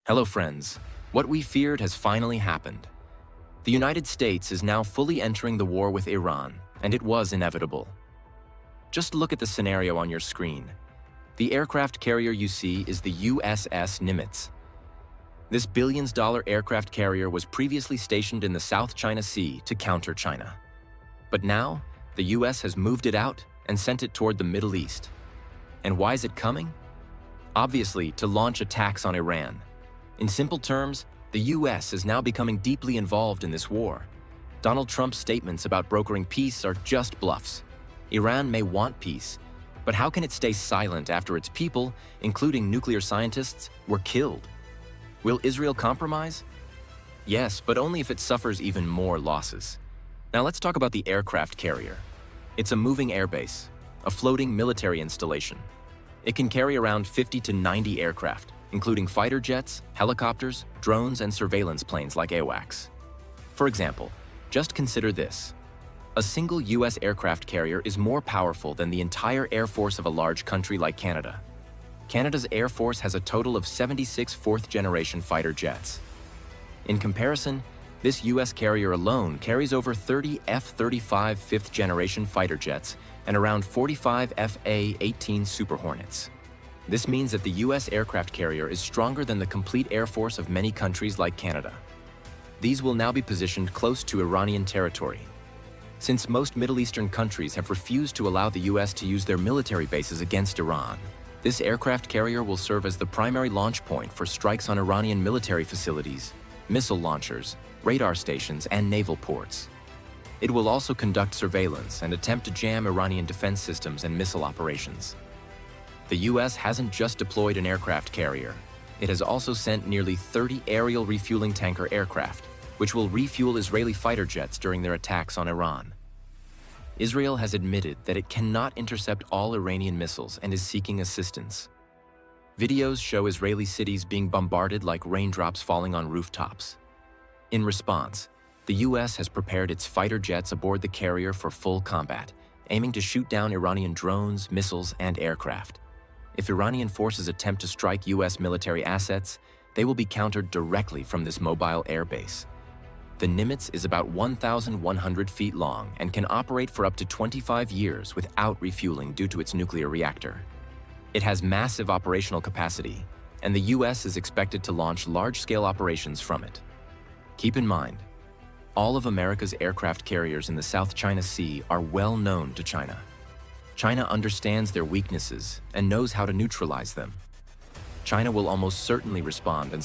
Hello friends, what we feared has finally happened. The United States is now fully entering the war with Iran, and it was inevitable. Just look at the scenario on your screen. The aircraft carrier you see is the USS Nimitz. This billions-dollar aircraft carrier was previously stationed in the South China Sea to counter China. But now, the US has moved it out and sent it toward the Middle East. And why is it coming? Obviously, to launch attacks on Iran. In simple terms, the US is now becoming deeply involved in this war. Donald Trump's statements about brokering peace are just bluffs. Iran may want peace, but how can it stay silent after its people, including nuclear scientists, were killed? Will Israel compromise? Yes, but only if it suffers even more losses. Now let's talk about the aircraft carrier. It's a moving airbase, a floating military installation. It can carry around 50 to 90 aircraft, including fighter jets, helicopters, drones, and surveillance planes like AWACS. For example, just consider this. A single US aircraft carrier is more powerful than the entire air force of a large country like Canada. Canada's Air Force has a total of 76 fourth-generation fighter jets. In comparison, this US carrier alone carries over 30 F-35 fifth-generation fighter jets and around 45 F/A-18 Super Hornets. This means that the US aircraft carrier is stronger than the complete air force of many countries like Canada. These will now be positioned close to Iranian territory. Since most Middle Eastern countries have refused to allow the US to use their military bases against Iran, this aircraft carrier will serve as the primary launch point for strikes on Iranian military facilities, missile launchers, radar stations, and naval ports. It will also conduct surveillance and attempt to jam Iranian defense systems and missile operations. The US hasn't just deployed an aircraft carrier. It has also sent nearly 30 aerial refueling tanker aircraft, which will refuel Israeli fighter jets during their attacks on Iran. Israel has admitted that it cannot intercept all Iranian missiles and is seeking assistance. Videos show Israeli cities being bombarded like raindrops falling on rooftops. In response, the US has prepared its fighter jets aboard the carrier for full combat, aiming to shoot down Iranian drones, missiles, and aircraft. If Iranian forces attempt to strike US military assets, they will be countered directly from this mobile airbase. The Nimitz is about 1,100 feet long and can operate for up to 25 years without refueling due to its nuclear reactor. It has massive operational capacity, and the US is expected to launch large-scale operations from it. Keep in mind, all of America's aircraft carriers in the South China Sea are well known to China. China understands their weaknesses and knows how to neutralize them. China will almost certainly respond and support